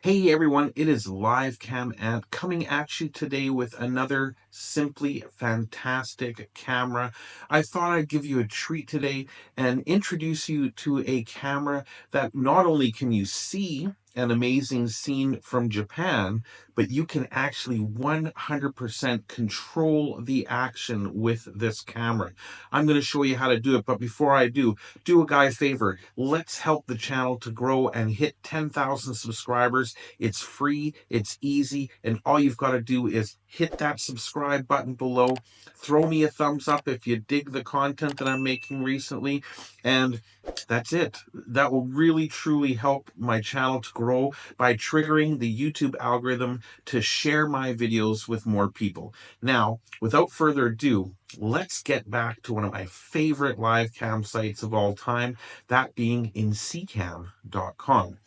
Hey everyone, it is Live Cam Ant coming at you today with another simply fantastic camera. I thought I'd give you a treat today and introduce you to a camera that not only can you see an amazing scene from Japan, but you can actually 100% control the action with this camera. I'm going to show you how to do it, but before I do a guy a favor. Let's help the channel to grow and hit 10,000 subscribers. It's free, it's easy, and all you've got to do is hit that subscribe button below. Throw me a thumbs up if you dig the content that I'm making recently, and that's it. That will really truly help my channel to grow by triggering the YouTube algorithm to share my videos with more people. Now, without further ado, let's get back to one of my favorite live cam sites of all time, that being ncam.com.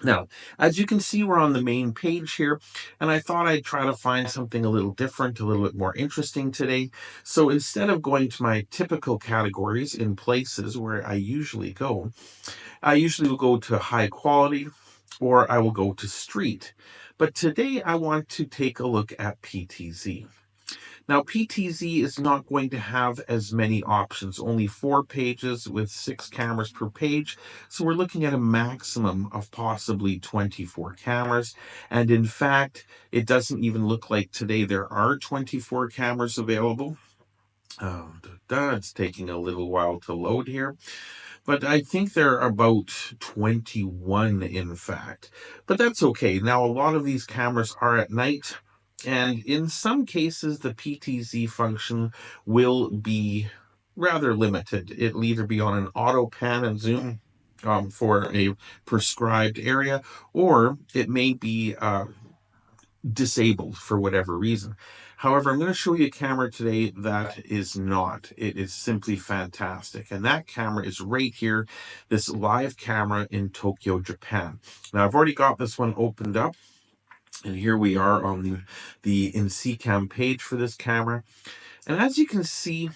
Now, as you can see, we're on the main page here, and I thought I'd try to find something a little different, a little bit more interesting today. So instead of going to my typical categories in places where I usually go, I usually will go to high quality or I will go to street. But today I want to take a look at PTZ. Now, PTZ is not going to have as many options, only 4 pages with 6 cameras per page. So we're looking at a maximum of possibly 24 cameras. And in fact, it doesn't even look like today there are 24 cameras available. It's taking a little while to load here. But I think there are about 21, in fact. But that's okay. Now, a lot of these cameras are at night. And in some cases, the PTZ function will be rather limited. It'll either be on an auto pan and zoom for a prescribed area, or it may be disabled for whatever reason. However, I'm going to show you a camera today that is not. It is simply fantastic. And that camera is right here, this live camera in Tokyo, Japan. Now, I've already got this one opened up. And here we are on the InCam page for this camera. And as you can see,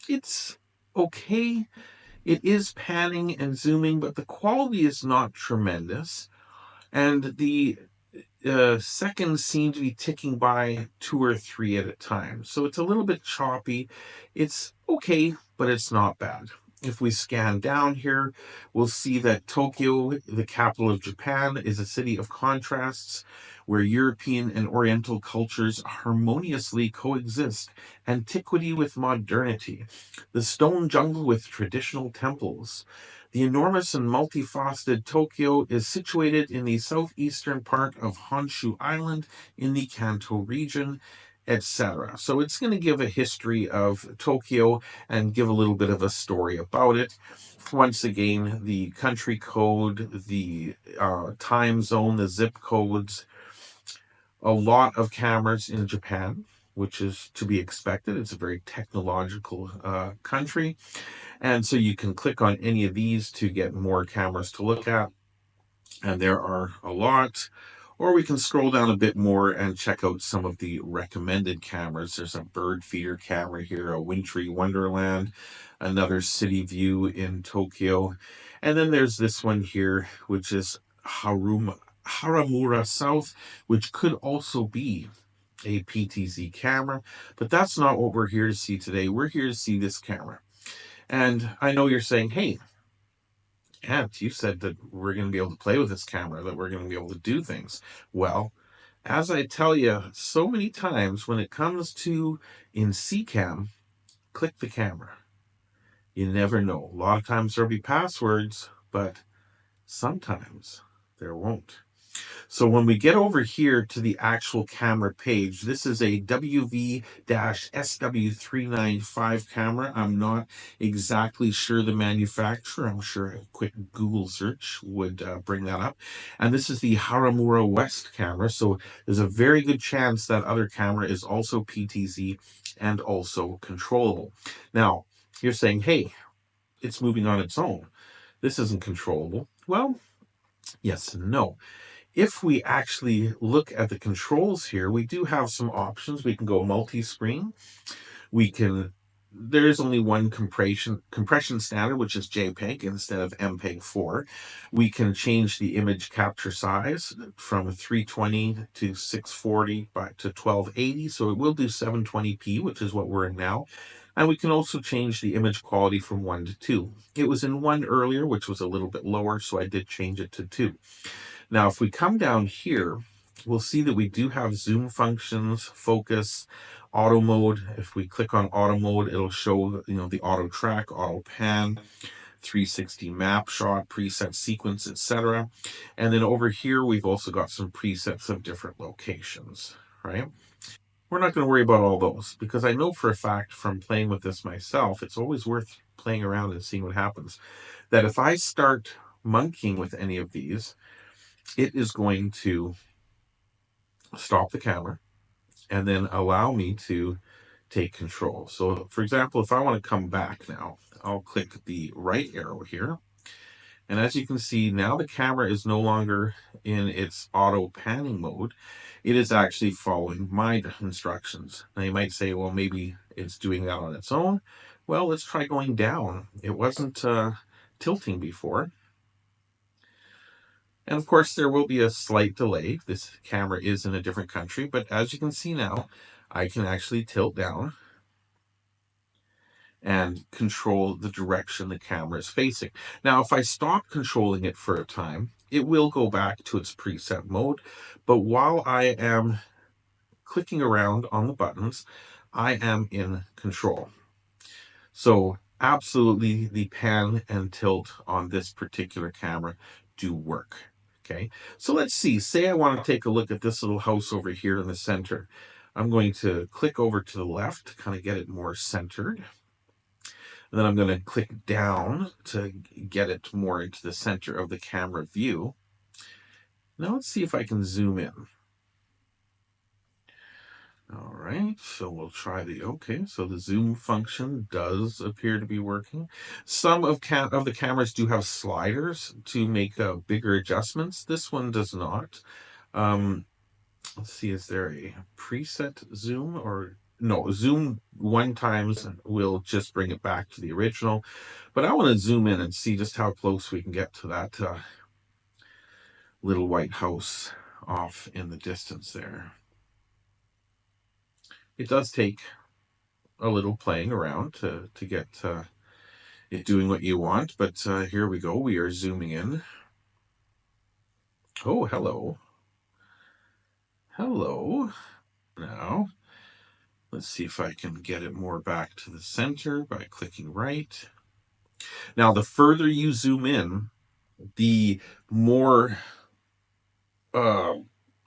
it's okay. It is panning and zooming, but the quality is not tremendous. And the seconds seem to be ticking by 2 or 3 at a time. So it's a little bit choppy. It's okay, but it's not bad. If we scan down here, we'll see that Tokyo, the capital of Japan, is a city of contrasts where European and Oriental cultures harmoniously coexist, antiquity with modernity, the stone jungle with traditional temples. The enormous and multifaceted Tokyo is situated in the southeastern part of Honshu Island in the Kanto region, etc. So it's going to give a history of Tokyo and give a little bit of a story about it. Once again, the country code, the time zone, the zip codes, a lot of cameras in Japan, which is to be expected. It's a very technological country. And so you can click on any of these to get more cameras to look at. And there are a lot. Or we can scroll down a bit more and check out some of the recommended cameras. There's a bird feeder camera here, a wintry wonderland, another city view in Tokyo. And then there's this one here, which is Haramura South, which could also be a PTZ camera. But that's not what we're here to see today. We're here to see this camera. And I know you're saying, hey, Ant, you said that we're going to be able to play with this camera, that we're going to be able to do things. Well, as I tell you so many times, when it comes to in CCam, click the camera. You never know. A lot of times there'll be passwords, but sometimes there won't. So when we get over here to the actual camera page, this is a WV-SW395 camera. I'm not exactly sure the manufacturer. I'm sure a quick Google search would bring that up. And this is the Haramura West camera. So there's a very good chance that other camera is also PTZ and also controllable. Now, you're saying, hey, it's moving on its own. This isn't controllable. Well, yes and no. If we actually look at the controls here, we do have some options. We can go multi-screen. We can there is only one compression standard, which is JPEG instead of MPEG-4. We can change the image capture size from 320 to 640 to 1280, so it will do 720p, which is what we're in now. And we can also change the image quality from 1 to 2. It was in 1 earlier, which was a little bit lower, so I did change it to 2. Now, if we come down here, we'll see that we do have zoom functions, focus, auto mode. If we click on auto mode, it'll show, the auto track, auto pan, 360 map shot, preset sequence, etc. And then over here, we've also got some presets of different locations, right? We're not going to worry about all those because I know for a fact from playing with this myself, it's always worth playing around and seeing what happens. That if I start monkeying with any of these, it is going to stop the camera and then allow me to take control. So for example, if I want to come back now, I'll click the right arrow here. And as you can see, now the camera is no longer in its auto panning mode. It is actually following my instructions. Now you might say, well, maybe it's doing that on its own. Well, let's try going down. It wasn't tilting before. And of course, there will be a slight delay. This camera is in a different country, but as you can see now, I can actually tilt down and control the direction the camera is facing. Now, if I stop controlling it for a time, it will go back to its preset mode. But while I am clicking around on the buttons, I am in control. So absolutely the pan and tilt on this particular camera do work. Okay, so let's see. Say I want to take a look at this little house over here in the center. I'm going to click over to the left to kind of get it more centered. And then I'm going to click down to get it more into the center of the camera view. Now let's see if I can zoom in. All right, so we'll try okay, so the zoom function does appear to be working. Some of the cameras do have sliders to make bigger adjustments. This one does not. Let's see, is there a preset zoom or no, zoom one times will just bring it back to the original. But I want to zoom in and see just how close we can get to that little white house off in the distance there. It does take a little playing around to get it doing what you want, but here we go. We are zooming in. Oh, hello. Hello. Now, let's see if I can get it more back to the center by clicking right. Now, the further you zoom in, the more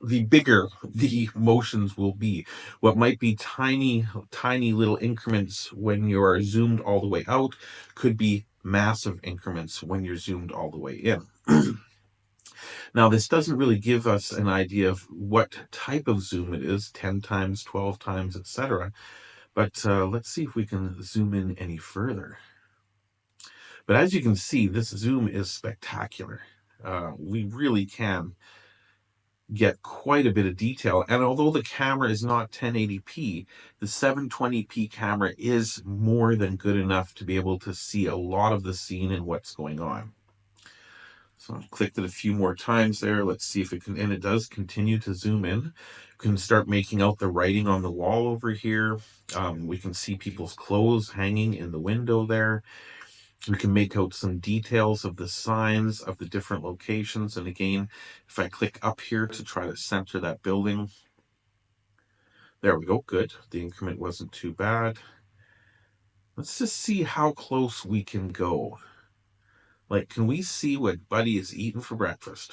the bigger the motions will be. What might be tiny, tiny little increments when you're zoomed all the way out could be massive increments when you're zoomed all the way in. Now, this doesn't really give us an idea of what type of zoom it is, 10 times, 12 times, etc. But let's see if we can zoom in any further. But as you can see, this zoom is spectacular. We really can get quite a bit of detail. And although the camera is not 1080p, the 720p camera is more than good enough to be able to see a lot of the scene and what's going on. So I've clicked it a few more times there. Let's see if it can, and it does continue to zoom in. You can start making out the writing on the wall over here. We can see people's clothes hanging in the window there. We can make out some details of the signs of the different locations. And again, if I click up here to try to center that building, there we go, good. The increment wasn't too bad. Let's just see how close we can go. Like, can we see what Buddy is eating for breakfast?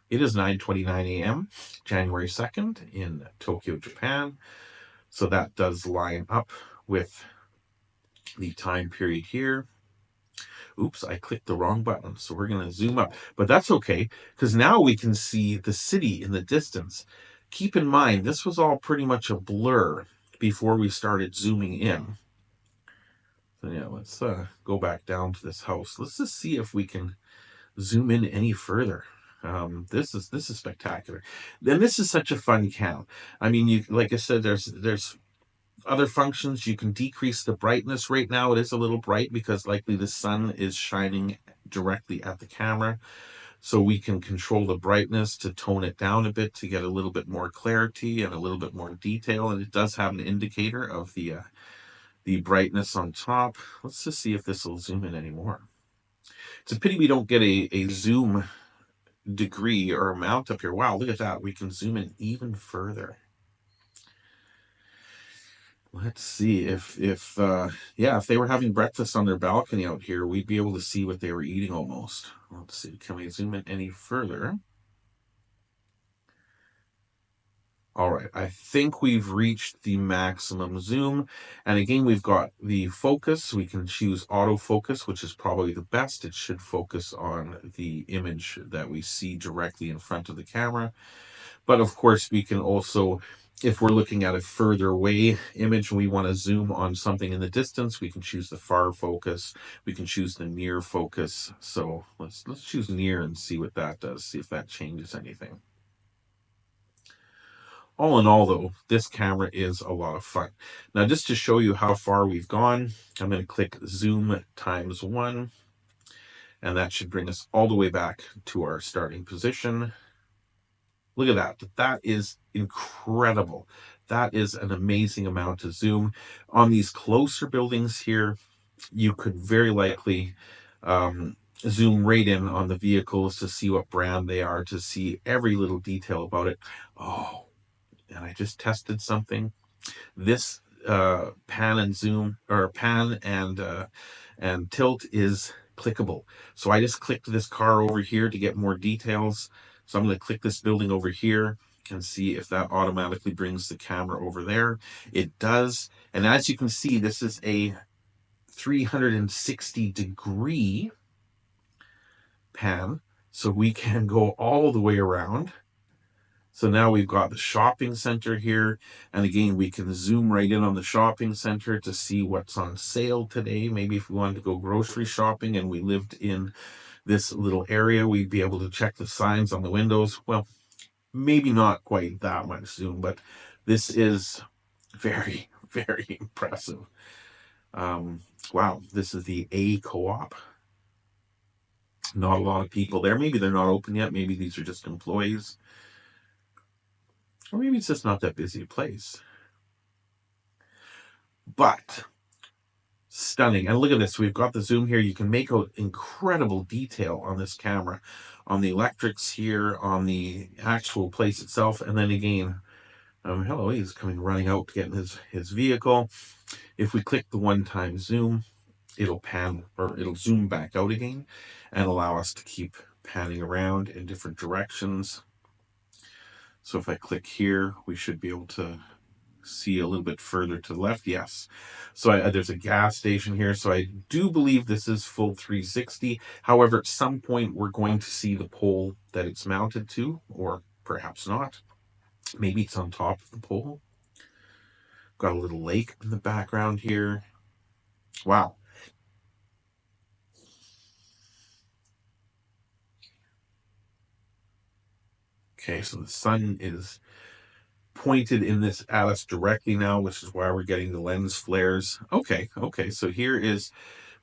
It is 9:29 a.m., January 2nd in Tokyo, Japan. So that does line up with the time period here. Oops, I clicked the wrong button. So we're going to zoom up. But that's okay, because now we can see the city in the distance. Keep in mind, this was all pretty much a blur before we started zooming in. So yeah, let's go back down to this house. Let's just see if we can zoom in any further. This is spectacular. Then this is such a fun cam. I mean, you like I said, there's Other functions, you can decrease the brightness. Right now it is a little bright because likely the sun is shining directly at the camera. So we can control the brightness to tone it down a bit to get a little bit more clarity and a little bit more detail. And it does have an indicator of the brightness on top. Let's just see if this will zoom in anymore. It's a pity we don't get a zoom degree or amount up here. Wow, look at that. We can zoom in even further. Let's see if yeah, if they were having breakfast on their balcony out here, we'd be able to see what they were eating almost. Let's see, can we zoom in any further? All right, I think we've reached the maximum zoom. And again, we've got the focus. We can choose autofocus, which is probably the best. It should focus on the image that we see directly in front of the camera. But of course, we can also, if we're looking at a further away image and we want to zoom on something in the distance, we can choose the far focus. We can choose the near focus. So let's choose near and see what that does, see if that changes anything. All in all, though, this camera is a lot of fun. Now, just to show you how far we've gone, I'm going to click zoom times 1, and that should bring us all the way back to our starting position. Look at that. That is incredible. That is an amazing amount of zoom. On these closer buildings here, you could very likely zoom right in on the vehicles to see what brand they are, to see every little detail about it. Oh, and I just tested something. This pan and zoom, or pan and tilt, is clickable. So I just clicked this car over here to get more details. So I'm going to click this building over here and see if that automatically brings the camera over there. It does. And as you can see, this is a 360-degree pan. So we can go all the way around. So now we've got the shopping center here. And again, we can zoom right in on the shopping center to see what's on sale today. Maybe if we wanted to go grocery shopping and we lived in this little area, we'd be able to check the signs on the windows. Well, maybe not quite that much zoom, but this is very, very impressive. Wow, this is the A Co-op. Not a lot of people there. Maybe they're not open yet. Maybe these are just employees. Or maybe it's just not that busy a place. But stunning. And look at this. We've got the zoom here. You can make out incredible detail on this camera, on the electrics here, on the actual place itself. And then again, hello, he's coming running out to get in his vehicle. If we click the one-time zoom, it'll pan, or it'll zoom back out again and allow us to keep panning around in different directions. So if I click here, we should be able to see a little bit further to the left. Yes. So there's a gas station here. So I do believe this is full 360. However, at some point we're going to see the pole that it's mounted to, or perhaps not. Maybe it's on top of the pole. Got a little lake in the background here. Wow. Okay, so the sun is pointed in this at us directly now, which is why we're getting the lens flares. Okay, so here is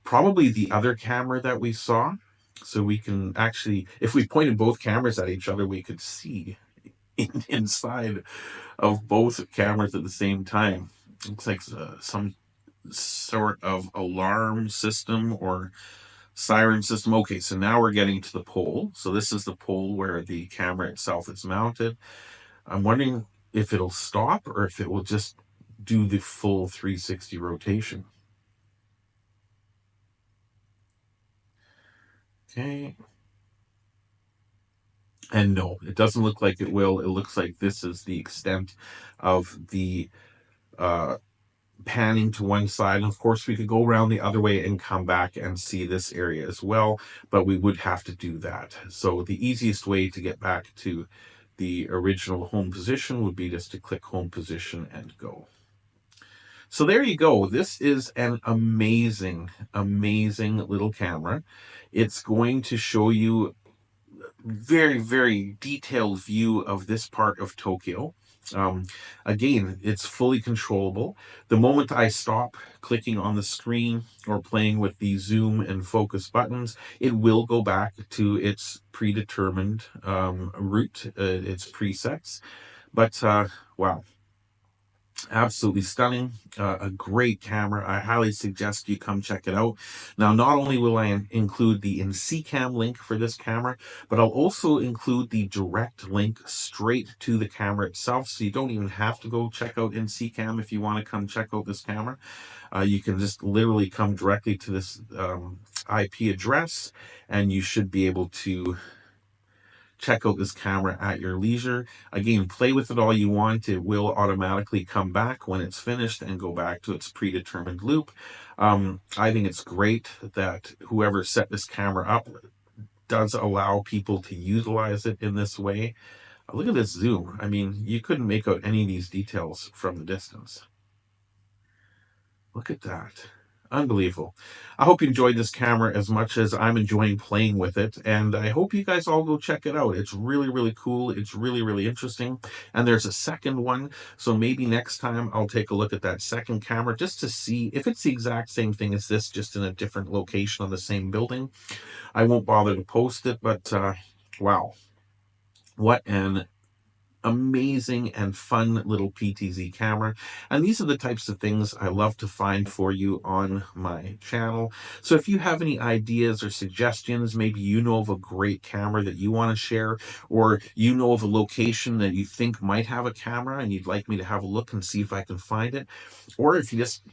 probably the other camera that we saw. So we can actually, if we pointed both cameras at each other, we could see inside of both cameras at the same time. Looks like some sort of alarm system or siren system. Okay, so now we're getting to the pole. So this is the pole where the camera itself is mounted. I'm wondering if it'll stop or if it will just do the full 360 rotation. Okay. And no, it doesn't look like it will. It looks like this is the extent of the uh, panning to one side. And of course, we could go around the other way and come back and see this area as well, but we would have to do that. So the easiest way to get back to the original home position would be just to click home position and go. So there you go. This is an amazing, amazing little camera. It's going to show you very, very detailed view of this part of Tokyo. Um, Again, it's fully controllable. The moment I stop clicking on the screen or playing with the zoom and focus buttons, it will go back to its predetermined route, its presets. But wow, absolutely stunning. A great camera. I highly suggest you come check it out. Now, not only will I include the InCam link for this camera, but I'll also include the direct link straight to the camera itself. So you don't even have to go check out InCam if you want to come check out this camera. You can just literally come directly to this IP address, and you should be able to check out this camera at your leisure. Again, play with it all you want. It will automatically come back when it's finished and go back to its predetermined loop. I think it's great that whoever set this camera up does allow people to utilize it in this way. Look at this zoom. I mean, you couldn't make out any of these details from the distance. Look at that. Unbelievable. I hope you enjoyed this camera as much as I'm enjoying playing with it. And I hope you guys all go check it out. It's really, really cool. It's really, really interesting. And there's a second one. So maybe next time I'll take a look at that second camera just to see if it's the exact same thing as this, just in a different location on the same building. I won't bother to post it, but wow. What an amazing and fun little PTZ camera. And these are the types of things I love to find for you on my channel. So if you have any ideas or suggestions, maybe you know of a great camera that you want to share, or you know of a location that you think might have a camera and you'd like me to have a look and see if I can find it, or if you just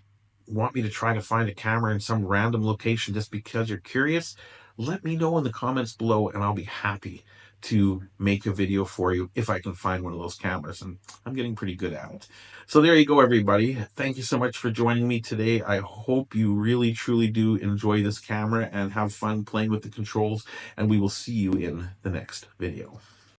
want me to try to find a camera in some random location just because you're curious, let me know in the comments below and I'll be happy to make a video for you if I can find one of those cameras. And I'm getting pretty good at it. So there you go, everybody. Thank you so much for joining me today. I hope you really, truly do enjoy this camera and have fun playing with the controls. And we will see you in the next video.